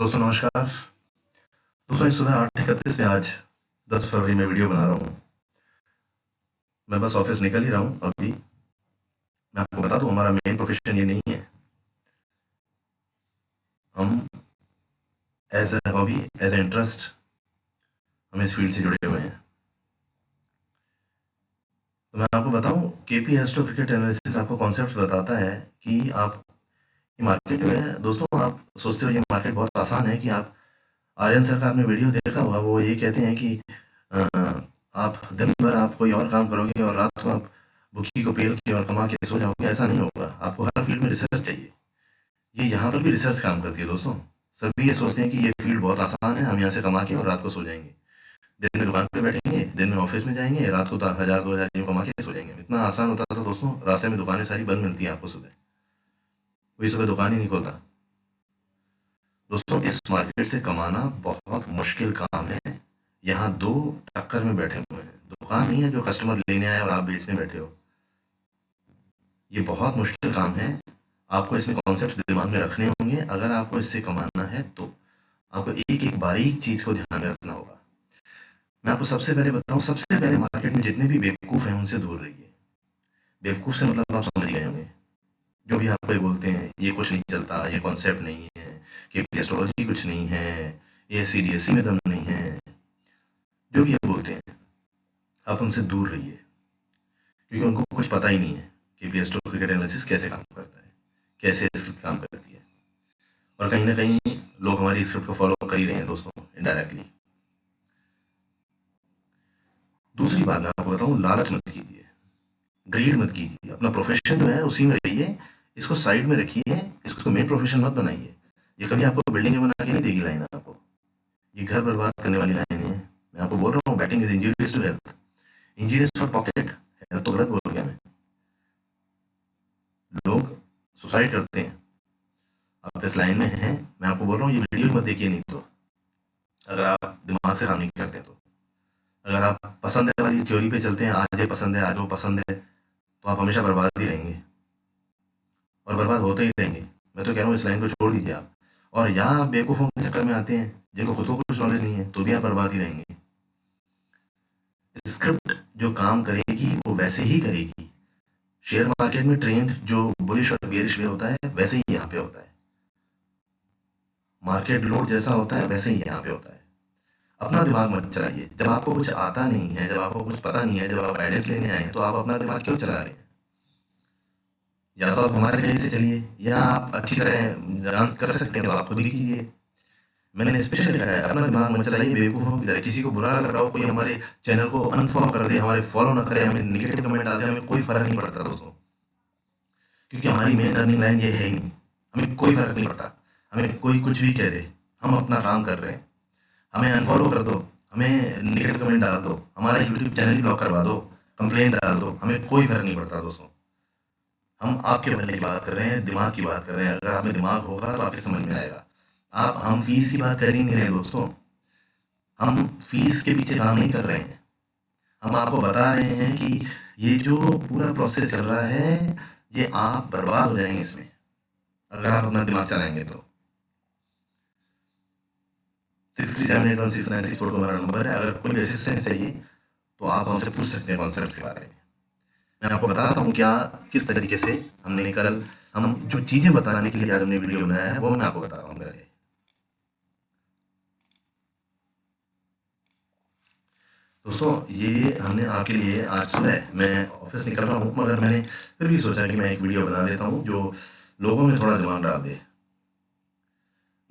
दोस्तों नमस्कार। दोस्तों इस सुबह 8:31 पे आज 10 फरवरी में वीडियो बना रहा हूँ। मैं बस ऑफिस निकल ही रहा हूँ अभी। मैं आपको बता दूँ, हमारा मेन प्रोफेशन ये नहीं है। हम as a hobby, as a interest, हम इस फील्ड से जुड़े हुए हैं। तो मैं आपको बताऊँ, केपी एस्ट्रो क्रिकेट एनालिसिस आपको कॉन्सेप्ट बताता है कि आप ये मार्केट में है। दोस्तों आप सोचते हो ये मार्केट बहुत आसान है कि आप आर्यन सर का आपने वीडियो देखा होगा, वो ये कहते हैं कि अ, आप दिन भर आप कोई और काम करोगे और रात को आप भूखी को पेल के और कमा के सो जाओगे। ऐसा नहीं होगा, आपको हर फील्ड में रिसर्च चाहिए। ये यहाँ पर भी रिसर्च काम करती है दोस्तों। सभी ये सोचते हैं कि ये फील्ड बहुत आसान है, हम यहाँ से कमा के और रात को सो जाएंगे। दिन में दुकान पे बैठेंगे, दिन में ऑफिस में जाएंगे, रात को 1000-2000 यूँ कमा के सो जाएंगे। इतना आसान होता था दोस्तों। रास्ते में दुकानें सारी बंद मिलती हैं आपको सुबह, कोई सुबह दुकान ही नहीं खोलता। दोस्तों इस मार्केट से कमाना बहुत मुश्किल काम है। यहाँ दो टक्कर में बैठे हुए हैं। दुकान नहीं है जो कस्टमर लेने आए और आप बेचने बैठे हो। ये बहुत मुश्किल काम है। आपको इसमें कॉन्सेप्ट्स दिमाग में रखने होंगे। अगर आपको इससे कमाना है तो आपको एक एक बारीक चीज़ को ध्यान में रखना होगा। मैं आपको सबसे पहले बताऊं, सबसे पहले मार्केट में जितने भी बेवकूफ़ हैं उनसे दूर रहिए। बेवकूफ़ से मतलब आप समझ गए होंगे, जो भी आपको ये बोलते हैं ये कुछ नहीं चलता, ये कॉन्सेप्ट नहीं है, कि एस्ट्रोलॉजी कुछ नहीं है, ये सीडीएसई में दम नहीं है, जो भी आप बोलते हैं आप उनसे दूर रहिए, क्योंकि उनको कुछ पता ही नहीं है कि एस्ट्रो क्रिकेट एनालिसिस कैसे काम करता है, कैसे स्क्रिप्ट काम करती है। और कहीं ना कहीं लोग हमारी स्क्रिप्ट को फॉलो कर ही रहे हैं दोस्तों, इनडायरेक्टली। दूसरी बात मैं आपको बताऊं, लालच मत कीजिए, ग्रीड मत कीजिए। अपना प्रोफेशन जो है उसी में रहिए, इसको साइड में रखिए, इसको मेन प्रोफेशन मत बनाइए। ये कभी आपको बिल्डिंग बना के नहीं देगी लाइन आपको, ये घर बर्बाद करने वाली लाइन है। मैं आपको बोल रहा हूँ, betting is injurious to health, injurious for pocket. Health तो गलत बोल गया मैं। लोग सुसाइड करते हैं। आप इस लाइन में हैं, मैं आपको बोल रहा हूँ ये वीडियो मत देखिए, नहीं तो अगर आप दिमाग से काम नहीं करते तो। अगर आप पसंद है वाली थ्योरी पे चलते हैं, आज ये पसंद है आज वो पसंद है, तो आप हमेशा बर्बाद ही रहेंगे और बर्बाद होते ही रहेंगे। मैं तो कह रहा हूँ इस लाइन को छोड़ दीजिए आप। और यहाँ आप बेवकूफ़ों के चक्कर में आते हैं जिनको खुद को कुछ नॉलेज नहीं है, तो भी आप बर्बाद ही रहेंगे। स्क्रिप्ट जो काम करेगी वो वैसे ही करेगी। शेयर मार्केट में ट्रेंड जो बुलिश और बेरिश में होता है, वैसे ही यहाँ पे होता है। मार्केट लोड जैसा होता है वैसे ही यहाँ पे होता है। अपना दिमाग मत चलाइए। जब आपको कुछ आता नहीं है, जब आपको कुछ पता नहीं है, जब आप गाइडेंस लेने आए हैं, तो आप अपना दिमाग क्यों चला रहे हैं? या तो आप हमारे कहीं से चलिए, या आप अच्छी तरह जान कर सकते हैं तो आप खुद ही कीजिए। मैंने स्पेशल लिखा है, अपना दिमाग मत चलाइए बेवकूफ़ों की तरह। किसी को बुरा लग रहा हो, कोई हमारे चैनल को अनफॉलो कर दे, हमारे फॉलो ना करे, हमें निगेटिव कमेंट आते हैं, हमें कोई फ़र्क नहीं पड़ता दोस्तों, क्योंकि हमारी मेन अर्निंग लाइन ये है ही नहीं। हमें कोई फ़र्क नहीं पड़ता, हमें कोई कुछ भी कह दे, हम अपना काम कर रहे हैं। हमें अनफॉलो कर दो, हमें निगेटिव कमेंट डाल दो, हमारा यूट्यूब चैनल ही ब्लॉक करवा दो, कंप्लेंट डाल दो, हमें कोई फ़र्क नहीं पड़ता दोस्तों। हम आपके बनने की बात कर रहे हैं, दिमाग की बात कर रहे हैं। अगर आप में दिमाग होगा तो आपके समझ में आएगा। हम फीस की बात कर ही नहीं रहे दोस्तों। हम फीस के पीछे काम नहीं कर रहे हैं। हम आपको बता रहे हैं कि ये जो पूरा प्रोसेस चल रहा है, ये आप बर्बाद हो जाएंगे इसमें, अगर आप अपना दिमाग चलाएंगे तो। 63781696 फोटो हमारा नंबर है। अगर कोई असिस्टेंस चाहिए तो आप हमसे पूछ सकते हैं कॉन्सेप्ट के बारे में। मैं आपको बताता हूँ क्या, किस तरीके से हमने कल, हम जो चीज़ें बताने के लिए आज हमने वीडियो बनाया है, वो मैं आपको बता रहा हूँ पहले। दोस्तों ये हमने आपके लिए आज सुबह, मैं ऑफिस निकल रहा हूँ, मगर मैंने फिर भी सोचा कि मैं एक वीडियो बना देता हूँ जो लोगों में थोड़ा दिमाग डाल दे।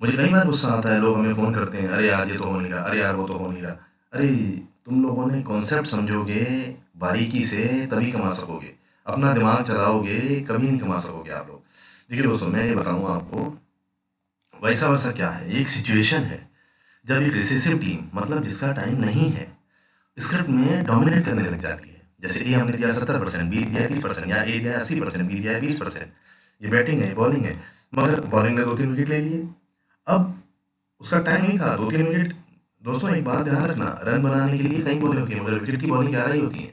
मुझे कई बार गुस्सा आता है, लोग हमें फ़ोन करते हैं, अरे यार ये तो हो नहीं रहा, अरे यार वो तो हो नहीं रहा। अरे तुम लोगों ने कॉन्सेप्ट समझोगे बारीकी से तभी कमा सकोगे। अपना दिमाग चलाओगे कभी नहीं कमा सकोगे आप लोग। देखिए दोस्तों, मैं ये बताऊँ आपको, वैसा वैसा क्या है, एक सिचुएशन है जब एक रिसेसिव टीम, मतलब जिसका टाइम नहीं है, स्क्रिप्ट में डोमिनेट करने लग जाती है। जैसे ए हमने दिया 70%, बी दिया 30%, या ए दिया 80%, बी दिया 20%। ये बैटिंग है, बॉलिंग है, मगर बॉलिंग ने 2-3 विकेट ले लिए। अब उसका टाइम नहीं था 2-3 विकेट। दोस्तों एक बात ध्यान रखना, रन बनाने के लिए कई बॉलें होती है, मगर विकेट की बॉलिंग 11 ही होती है,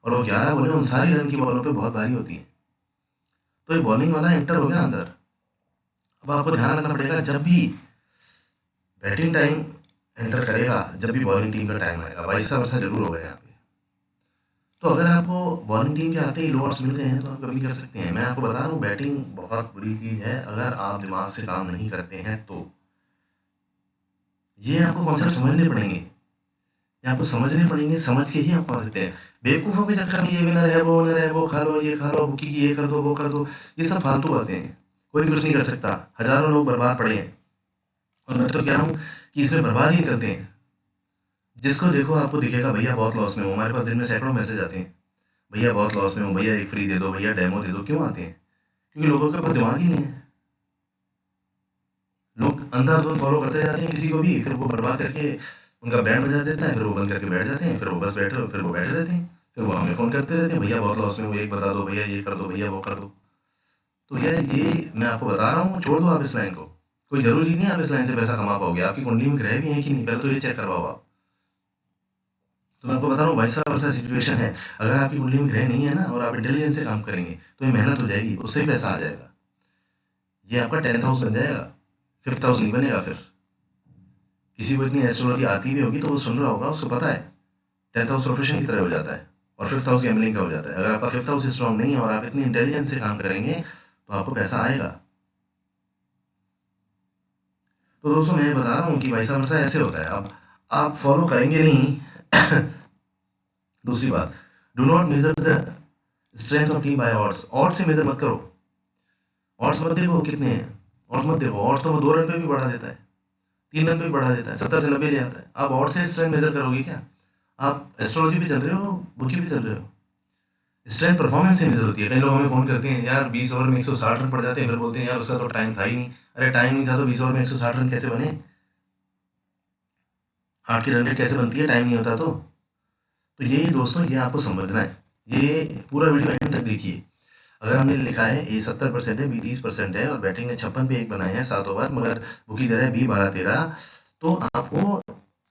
और वो 11 बॉलें उन सारी रन की बॉलों पर बहुत भारी होती है। तो ये बॉलिंग वाला एंटर हो गया अंदर। अब आपको ध्यान रखना पड़ेगा, जब भी बैटिंग टाइम एंटर करेगा जब भी बॉलिंग टीम का टाइम आएगा, वाइस वर्सा जरूर होगा यहाँ पे। तो अगर आपको बॉलिंग टीम के आते ही लोअर्स मिल गए हैं तो आप कभी कर सकते हैं। मैं आपको बता रहा हूँ बैटिंग बहुत बुरी चीज़ है अगर आप दिमाग से काम नहीं करते हैं तो। ये आपको कॉन्सेप्ट समझने पड़ेंगे, ये आपको समझने पड़ेंगे, समझ के ही आप पा सकते हैं। बेवकूफ़ों के चक्कर में ये विनर है वो विनर है, वो खा लो ये खा लो, बुकी की ये कर दो वो कर दो, ये सब फालतू बातें हैं। कोई कुछ नहीं कर सकता, हजारों लोग बर्बाद पड़े हैं। और मैं तो कह रहा हूँ कि इसमें बर्बाद ही करते हैं। जिसको देखो आपको दिखेगा भैया बहुत लॉस में हो, हमारे पास दिन में सैकड़ों मैसेज आते हैं, भैया बहुत लॉस में हो, भैया एक फ्री दे दो, भैया डेमो दे दो। क्यों आते हैं? क्योंकि लोगों के पास दिमाग ही नहीं है। लोग अंधाधुंध फॉलो करते जाते हैं किसी को भी, फिर वो बर्बाद करके उनका बैंड बजा देता है, फिर वो बंद करके बैठ जाते हैं, फिर वो बस बैठे फिर वो बैठे रहते हैं, फिर वो हमें फ़ोन करते रहते हैं, भैया बहुत लॉस में हो, एक बता दो, भैया ये कर दो, भैया वो कर दो। तो ये मैं आपको बता रहा हूँ, छोड़ दो आप इस लाइन को। कोई ज़रूरी नहीं है आप इस लाइन से पैसा कमा पाओगे, आपकी कुंडली में ग्रह भी हैं कि नहीं, पहले तो ये चेक करवाओ आप। तो मैं आपको बता रहा हूँ वैसा वैसा सिचुएशन है। अगर आपकी कुंडली में ग्रह नहीं है ना और आप इंटेलिजेंस से काम करेंगे तो ये मेहनत हो जाएगी, उससे ही पैसा आ जाएगा। ये आपका 10th हाउस बन जाएगा, 5th हाउस नहीं बनेगा। फिर किसी को इतनी एस्ट्रोलॉजी आती भी होगी तो वो सुन रहा होगा, उसको पता है 10th हाउस प्रोफेशन की तरह हो जाता है और 5th हाउस गैम्बलिंग का हो जाता है। अगर आपका 5th हाउस स्ट्रॉन्ग नहीं है और आप इतनी इंटेलिजेंस से काम करेंगे तो आपको पैसा आएगा। तो दोस्तों मैं बता रहा हूँ कि वैसा वैसा ऐसे होता है। अब आप फॉलो करेंगे नहीं। दूसरी बात, do not measure the strength of team by odds. Odds से मेजर मत करो, ऑड्स मत देखो कितने हैं, ऑड्स मत देखो। ऑड्स तो वो 2 रन पे भी बढ़ा देता है, 3 रन पे भी बढ़ा देता है, 70 से 90 ले आता है। आप ऑड्स से स्ट्रेंथ मेजर करोगे क्या? आप एस्ट्रोलॉजी भी चल रहे हो, बुकी भी चल रहे हो। स्ट्रेंथ परफॉर्मेंस से मेजर होती है। कई लोग हमें फोन करते हैं, यार 20 ओवर में 160 रन पड़ जाते हैं, फिर बोलते हैं यार उसका तो टाइम था ही नहीं। अरे टाइम नहीं था तो 20 ओवर में 160 रन कैसे बने? 8 की रन रेट कैसे बनती है टाइम नहीं होता तो ये दोस्तों ये आपको समझना है। ये पूरा वीडियो एंड तक देखिए। अगर हमने लिखा है ए 70% है, बी 30% है और बैटिंग ने 56 पे 1 बनाए हैं 7 ओवर, मगर बुकी दे रहा है बी 12-13, तो आपको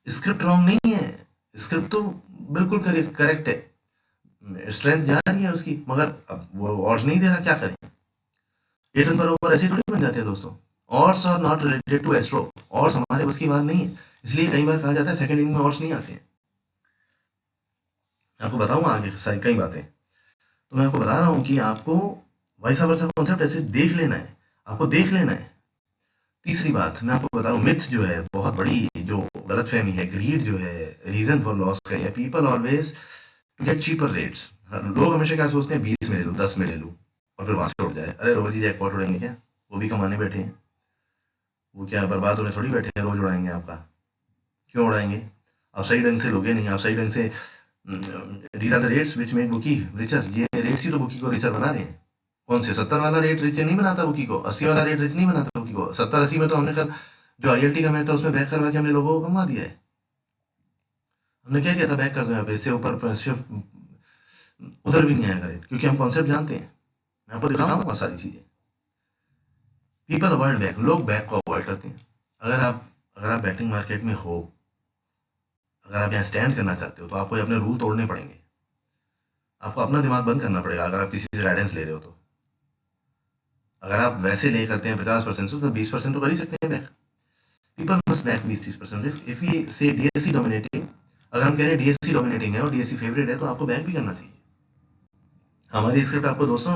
स्क्रिप्ट रॉन्ग नहीं है, स्क्रिप्ट तो बिल्कुल करेक्ट है। स्ट्रेंथ जा रही है उसकी, मगर अब वो ऑड्स नहीं दे रहा, क्या करें? 8 रन पर ओवर ऐसे थोड़ी बन जाते हैं दोस्तों। Odds are not related to astro, odds हमारे बस की बात नहीं है। इसलिए कई बार कहा जाता है सेकंड इनिंग में ऑड्स नहीं आते हैं। आपको बताऊँ आगे सारी कई बातें। तो मैं आपको बता रहा हूँ कि आपको वैसा वैसा कॉन्सेप्ट ऐसे देख लेना है, आपको देख लेना है। तीसरी बात मैं आपको बता रहा हूँ, मिथ जो है बहुत बड़ी, जो गलतफहमी है, ग्रीड जो है रीजन फॉर लॉस का है। People always get cheaper rates. लोग हमेशा क्या सोचते हैं, 20 में ले लूँ, 10 में ले लूँ और फिर वहां से उड़ जाए। अरे रोज ही जैकपॉट उड़ेंगे क्या? वो भी कमाने बैठे हैं, वो क्या बर्बाद होने थोड़ी बैठे हैं रोज उड़ाएंगे आपका। क्यों उड़ाएंगे? आप सही ढंग से लोगे नहीं, आप सही ढंग से these are the rates which make bookie richer. ये रेट्स ही तो बुकी को रिचर बना रहे हैं। कौन से 70 वाला रेट रिच नहीं बनाता बुकी को, 80 वाला रेट रिच नहीं बनाता बुकी को। 70-80 में तो हमने कल जो ILT का मैच था उसमें बैक करवा के हमने लोगों को कमा दिया है। हमने क्या दिया था, बैक कर दो यहाँ पे, इससे ऊपर उधर भी नहीं आएगा रेट, क्योंकि हम कॉन्सेप्ट जानते हैं। मैं आपको दिखाऊंगा सारी चीजें। पीपल अवॉइड बैक, लोग बैक को अवॉइड करते हैं। अगर आप बैटिंग मार्केट में हो, अगर आप यहाँ स्टैंड करना चाहते हो तो आपको अपने रूल तोड़ने पड़ेंगे, आपको अपना दिमाग बंद करना पड़ेगा। अगर आप किसी से गाइडेंस ले रहे हो तो अगर आप वैसे ले करते हैं 50% से, तो 20% तो कर ही सकते हैं back. People must back 20-30% risk. If we say DSC dominating, अगर हम कह रहे हैं DSC डोमिनेटिंग है और DSC फेवरेट है तो आपको बैक भी करना चाहिए। हमारी स्क्रिप्ट आपको दोस्तों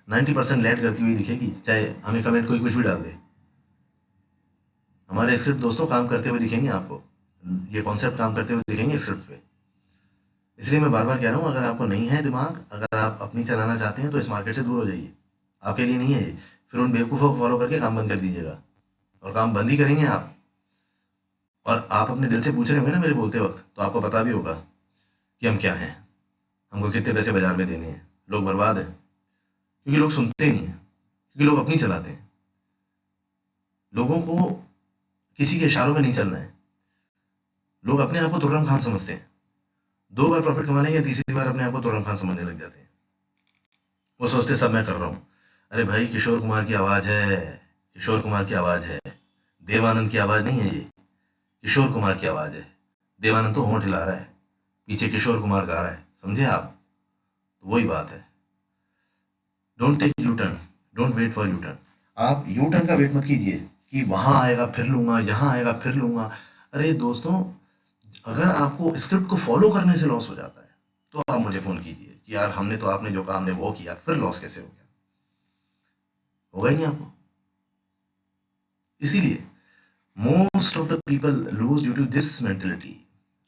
90% लैंड करती हुई दिखेगी, चाहे हमें कमेंट कोई कुछ भी डाल दे। हमारे स्क्रिप्ट दोस्तों काम करते हुए दिखेंगे आपको, ये कॉन्सेप्ट काम करते हुए दिखेंगे स्क्रिप्ट पे। इसलिए मैं बार बार कह रहा हूँ, अगर आपको नहीं है दिमाग, अगर आप अपनी चलाना चाहते हैं तो इस मार्केट से दूर हो जाइए, आपके लिए नहीं है ये। फिर उन बेवकूफ़ों को फॉलो करके काम बंद कर दीजिएगा, और काम बंद ही करेंगे आप। और आप अपने दिल से पूछ रहे होंगे ना मेरे बोलते वक्त, तो आपको पता भी होगा कि हम क्या हैं, हमको कितने पैसे बाजार में देने हैं। लोग बर्बाद हैं क्योंकि लोग सुनते नहीं हैं, क्योंकि लोग अपनी चलाते हैं। लोगों को किसी के इशारों में नहीं चलना है। लोग अपने आप को तुर्रम खान समझते हैं, 2 बार प्रॉफिट कमा लेंगे, तीसरी बार अपने आप को तुर्रम खान समझने लग जाते हैं। वो सोचते सब मैं कर रहा हूँ। अरे भाई, किशोर कुमार की आवाज़ है, किशोर कुमार की आवाज़ है, देवानंद की आवाज़ नहीं है ये, किशोर कुमार की आवाज़ है। देवानंद तो होंठ हिला रहा है, पीछे किशोर कुमार गा रहा है, समझे आप? तो वही बात है। Don't take U turn, don't wait for U turn. आप यू टर्न का वेट मत कीजिए कि वहाँ आएगा फिर लूँगा, यहाँ आएगा फिर लूँगा। अरे दोस्तों, अगर आपको स्क्रिप्ट को फॉलो करने से लॉस हो जाता है तो आप मुझे फ़ोन कीजिए कि यार हमने तो आपने जो कहा हमने वो किया, फिर लॉस कैसे हो गया? होगा ही नहीं आपको। इसीलिए most of the people lose due to this mentality.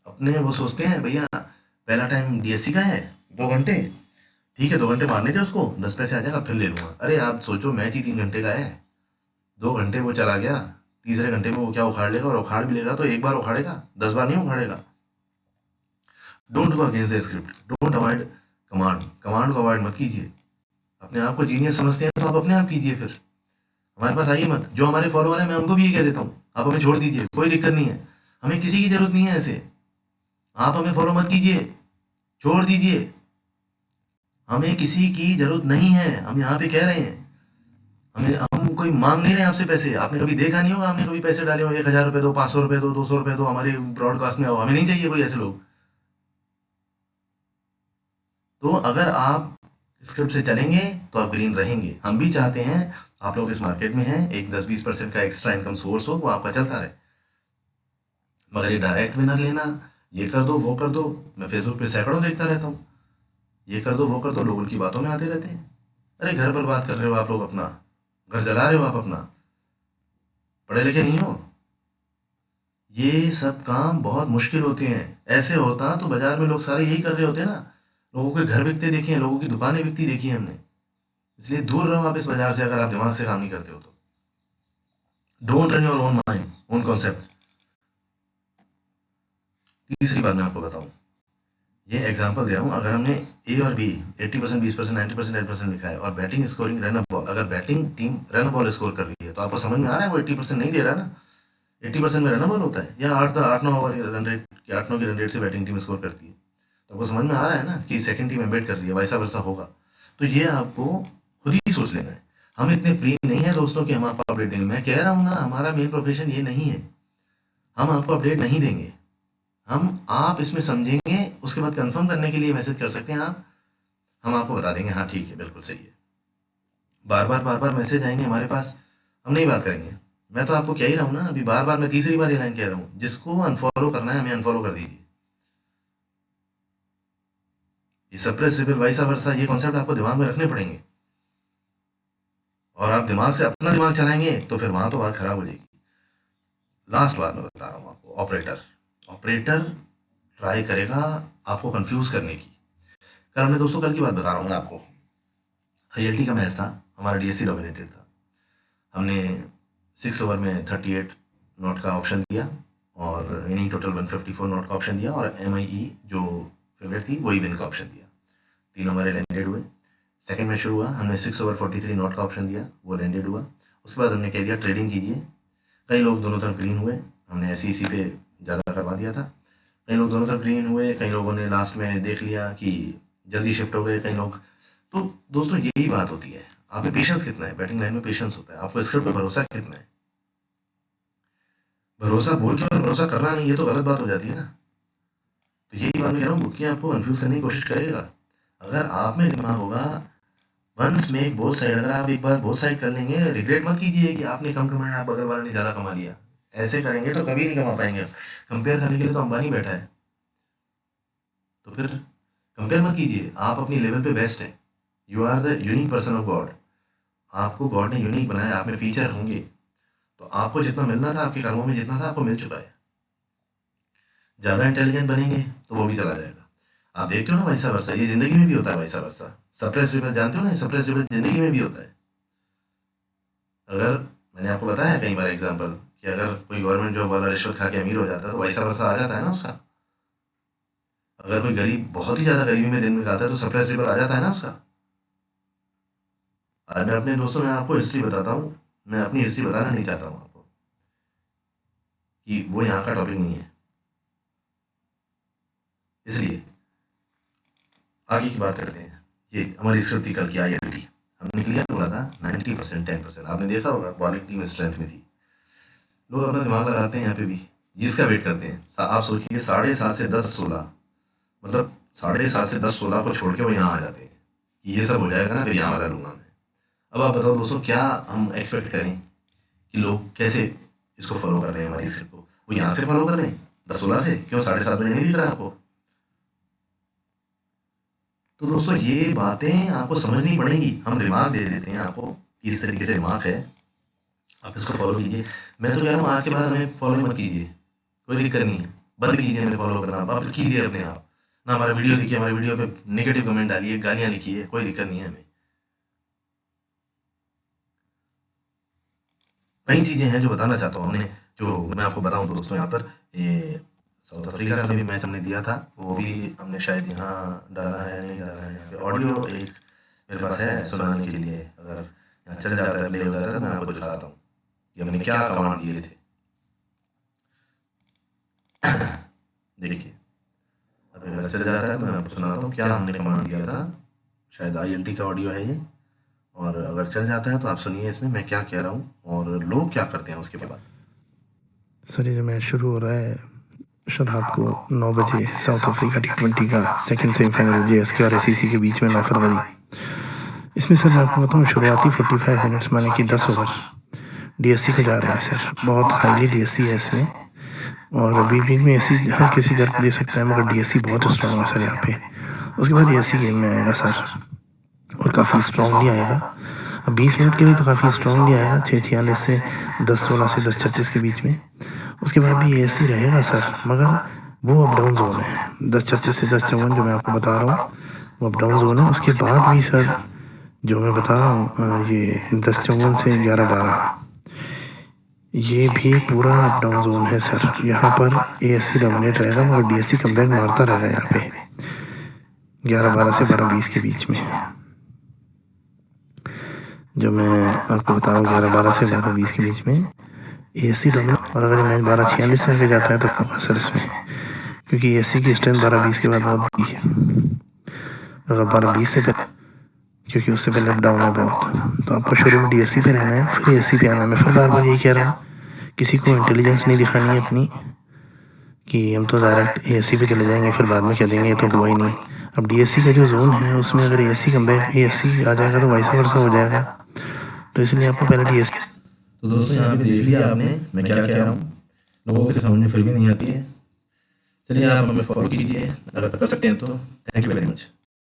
अपने वो सोचते हैं भैया पहला टाइम डीएससी का है 2 घंटे, ठीक है 2 घंटे मारने थे उसको, 10 पैसे आ जाएगा फिर ले लूँगा। अरे आप सोचो मैच ही 3 घंटे का है, 2 घंटे वो चला गया, तीसरे घंटे में वो क्या उखाड़ लेगा, और उखाड़ भी लेगा तो एक बार उखाड़ेगा, 10 बार नहीं उखाड़ेगा। Don't go against the script, don't avoid command, command को अवॉइड मत कीजिए। अपने आप को जीनियस समझते हैं तो आप अपने आप कीजिए, फिर हमारे पास आइए मत। जो हमारे फॉलोअर हैं मैं उनको भी ये कह देता हूँ, आप हमें छोड़ दीजिए, कोई दिक्कत नहीं है, हमें किसी की जरूरत नहीं है ऐसे। आप हमें फॉलो मत कीजिए, छोड़ दीजिए, हमें किसी की जरूरत नहीं है। हम यहाँ पे कह रहे हैं, हम कोई मांग नहीं रहे आपसे पैसे। आपने कभी देखा नहीं होगा, आपने कभी पैसे डाले हो 1,000 रुपये दो, 500 रुपये दो, 200 रुपये दो, हमारे ब्रॉडकास्ट में आओ, हमें नहीं चाहिए कोई ऐसे लोग। तो अगर आप स्क्रिप्ट से चलेंगे तो आप ग्रीन रहेंगे। हम भी चाहते हैं आप लोग इस मार्केट में हैं, एक 10-20% का एक्स्ट्रा इनकम सोर्स हो, वो आपका चलता रहे। मगर ये डायरेक्ट विनर लेना, ये कर दो वो कर दो, मैं फेसबुक पे सैकड़ों देखता रहता हूँ, ये कर दो वो कर दो, लोग उनकी बातों में आते रहते हैं। अरे घर पर बात कर रहे हो आप लोग, अपना घर जला रहे हो आप अपना, पढ़े लिखे नहीं हो। ये सब काम बहुत मुश्किल होते हैं। ऐसे होता तो बाजार में लोग सारे यही कर रहे होते ना, लोगों के घर बिकते देखे हैं, लोगों की दुकानें बिकती देखी हैं हमने। इसलिए दूर रहो आप इस बाजार से, अगर आप दिमाग से काम नहीं करते हो तो। Don't run your own mind, own concept. तीसरी बात मैं आपको बताऊं, ये एग्जांपल दे रहा हूँ, अगर हमने ए और बी 80%, 20%, 90%, 8% लिखा है और batting scoring run a ball, अगर batting team run a ball score कर रही है तो आपको समझ में आ रहा है वो 80% नहीं दे रहा ना, 80% में रन अ बॉल होता है, या 8-9 ओवर रन रेट, 8-9 की रन रेट से बैटिंग टीम स्कोर करती है, तो आपको समझ में आ रहा है ना कि सेकंड टीम एम्बेड कर रही है, वैसा वैसा होगा। तो ये आपको खुद ही सोच लेना है। हम इतने फ्री नहीं है दोस्तों कि हम आपको अपडेट देंगे। मैं कह रहा हूँ ना, हमारा मेन प्रोफेशन ये नहीं है, हम आपको अपडेट नहीं देंगे। आप इसमें समझेंगे, उसके बाद कंफर्म करने के लिए मैसेज कर सकते हैं आप, हम आपको बता देंगे हाँ ठीक है बिल्कुल सही है। बार बार मैसेज आएंगे हमारे पास, हम नहीं बात करेंगे। मैं तो आपको कह ही रहा हूँ ना, अभी बार बार मैं तीसरी बार ये लाइन कह रहा हूँ, जिसको अनफॉलो करना है हमें अनफॉलो कर दीजिए। ये सप्रेस रिपीट वाइसा वर्सा, ये कॉन्सेप्ट आपको दिमाग में रखने पड़ेंगे, और आप दिमाग से अपना दिमाग चलाएंगे तो फिर वहां तो बात खराब हो जाएगी। लास्ट बात मैं बता रहा हूँ आपको, ऑपरेटर, ऑपरेटर ट्राई करेगा आपको कंफ्यूज करने की। कल हमने दोस्तों, कल की बात बता रहा हूँ मैं आपको, आईएलटी का मैच था, हमारा डीएससी डोमिनेटेड था। हमने 6 ओवर में 38 नॉट का ऑप्शन दिया और इनिंग टोटल 154 नॉट का ऑप्शन दिया, और एमआईई जो फेवरेट थी वही विन का ऑप्शन दिया। 3 ओवर लैंडेड हुए। सेकंड मैच शुरू हुआ, हमने 6 ओवर 43 नॉट का ऑप्शन दिया, वो लैंडेड हुआ। उसके बाद हमने कह दिया ट्रेडिंग कीजिए। कई लोग दोनों तरफ ग्रीन हुए, हमने एसईसी पे ज़्यादा करवा दिया था। कई लोग दोनों तरफ ग्रीन हुए, कई लोगों ने लास्ट में देख लिया कि जल्दी शिफ्ट हो गए कई लोग। तो दोस्तों यही बात होती है, आप में पेशेंस कितना है, बैटिंग लाइन में पेशेंस होता है, आपको स्क्रिप्ट पे भरोसा कितना है। भरोसा बोल के और भरोसा करना नहीं, ये तो गलत बात हो जाती है ना। तो यही बात मैं कह रहा हूँ, बुक आपको कन्फ्यूज करने की कोशिश करेगा। अगर आप में दिमाग होगा, वंस मेक बोथ साइड, अगर आप एक बार बोथ साइड कर लेंगे, रिग्रेट मत कीजिए कि आपने कम कमाया, आप बगल वाले ने ज़्यादा कमा लिया। ऐसे करेंगे तो कभी नहीं कमा पाएंगे। कंपेयर करने के लिए तो अंबानी बैठा है, तो फिर कंपेयर मत कीजिए। आप अपनी लेवल पे बेस्ट हैं, you are the unique person of God. आपको गॉड ने यूनिक बनाया, आप में फीचर होंगे, तो आपको जितना मिलना था, आपके कर्मों में जितना था, आपको मिल चुका है। ज़्यादा इंटेलिजेंट बनेंगे तो वो भी चला जाएगा। आप देखते हो ना वैसा वर्षा, ये जिंदगी में भी होता है वैसा वर्षा। सप्रेस रिबल जानते हो ना, सप्रेस रिबल जिंदगी में भी होता है। अगर मैंने आपको बताया कई बार एग्जाम्पल कि अगर कोई गवर्नमेंट जॉब वाला रिश्वत खा के अमीर हो जाता है तो वैसा वर्षा आ जाता है ना उसका। अगर कोई गरीब बहुत ही ज़्यादा गरीबी में दिन में खाता है तो सप्रेस रिबल आ जाता है ना उसका। आज मैं अपने दोस्तों, मैं आपको हिस्ट्री बताता हूँ, मैं अपनी हिस्ट्री बताना नहीं चाहता हूँ आपको, कि वो यहाँ का टॉपिक नहीं है, इसलिए आगे की बात करते हैं। ये हमारी स्क्रिप्ट थी कल की आईएलटी, हमने क्लियर बोला था 90% 10%। आपने देखा होगा क्वालिटी में स्ट्रेंथ में थी। लोग अपना दिमाग लगाते हैं यहाँ पे भी, जिसका वेट करते हैं। आप सोचिए 7:30 से 10:16, मतलब 7:30 से 10:16 को छोड़ के वो यहाँ आ जाते हैं कि ये सब हो जाएगा ना, फिर यहाँ वाला लूँगा मैं। अब आप बताओ दोस्तों, क्या हम एक्सपेक्ट करें कि लोग कैसे इसको फॉलो कर रहे हैं हमारी स्क्रिप्ट को। वो यहाँ से फॉलो कर रहे हैं 10-16 से, क्यों 7:30 बजे नहीं दिख रहा आपको? तो दोस्तों ये बातें आपको समझनी पड़ेंगी। हम रिमार्क दे देते हैं आपको कि इस तरीके से रिमार्क है, आप इसको फॉलो कीजिए। मैं तो कह रहा हूँ आज के बाद हमें फॉलो मत कीजिए, कोई दिक्कत नहीं है, बंद कीजिए हमें फॉलो करना, आप कीजिए अपने आप। ना हमारा वीडियो देखिए, हमारे वीडियो पे नेगेटिव कमेंट डालिए, गालियाँ लिखिए, कोई दिक्कत नहीं है हमें। कई चीज़ें हैं जो बताना चाहता हूँ हमने, जो मैं आपको बताऊँ तो दोस्तों, यहाँ पर ये साउथ अफ्रीका का भी मैच हमने दिया था, वो भी हमने शायद यहाँ डाला है, नहीं डाला है। यहाँ पे ऑडियो एक मेरे पास है सुनाने के लिए, अगर यहाँ चल जाता है, प्ले हो जाता है, तो मैं आपको दिखाता हूँ कि हमने क्या कमांड दिए थे। देखिए, अब अगर चल जाता है तो मैं आपको सुनाता हूँ क्या हमने कमांड दिया था। शायद ILT का ऑडियो है ये, और अगर चल जाता है तो आप सुनिए इसमें मैं क्या कह रहा हूँ और लोग क्या करते हैं उसके बाद। सर ये जो मैच शुरू हो रहा है रात को 9 बजे, साउथ अफ्रीका T20 का सेकंड सेमीफाइनल JSK और SEC के बीच में 9 फरवरी। इसमें सर मैं आपको बताऊँ शुरुआती 45 मिनट्स माने कि 10 ओवर DSC को जा रहे हैं सर। बहुत हाईली DSC है इसमें, और बीच में ऐसी हर किसी दर को दे सकता है, मगर DSC बहुत स्ट्रॉन्ग है सर यहाँ पे। उसके बाद SC गेम में आएगा सर, और काफ़ी स्ट्रॉन्गली आएगा। अब 20 मिनट के लिए तो काफ़ी स्ट्रॉन्गली आएगा, 6:46 से 10:16 से 10:36 के बीच में। उसके बाद भी ऐसे ही रहेगा सर, मगर वो अप डाउन जोन है। 10:36 से 10:54 जो मैं आपको बता रहा हूँ वो अप डाउन जोन है। उसके बाद भी सर जो मैं बता रहा हूँ ये 10:54 से 11:12 ये भी पूरा अप डाउन जोन है सर। यहाँ पर ASC डोमिनेट रहेगा, मगर DSC कमबैक मारता रहेगा यहाँ पे 11:12 से 12:20 के बीच में। जो मैं आपको बता रहा हूँ 11:12 से 12:20 के बीच में ASC डोमिनेट। और अगर ये मैच 12:46 से आगे जाता है तो होगा सर इसमें, क्योंकि ASC की स्ट्रेंथ 12:20 के बाद बहुत बड़ी है। अगर 12:20 से पहले, क्योंकि उससे पहले अप डाउन है बहुत, तो आपको शुरू में DSC पे रहना है, फिर ASC पे आना है। मैं फिर बार बार यही कह रहा हूँ, किसी को इंटेलिजेंस नहीं दिखानी है अपनी कि हम तो डायरेक्ट ASC पे चले जाएंगे फिर बाद में कह देंगे ये तो हुआ ही नहीं। अब DSC का जो जोन है उसमें अगर ASC कमबैक ASC आ जाएगा तो वाइस वर्सा हो जाएगा, तो इसलिए आपको पहले DSC। तो दोस्तों यहाँ पे देख लिया आपने मैं क्या कह रहा हूँ, लोगों को समझ में फिर भी नहीं आती है। चलिए आप हमें फॉलो कीजिए अगर कर सकते हैं तो। Thank you very much.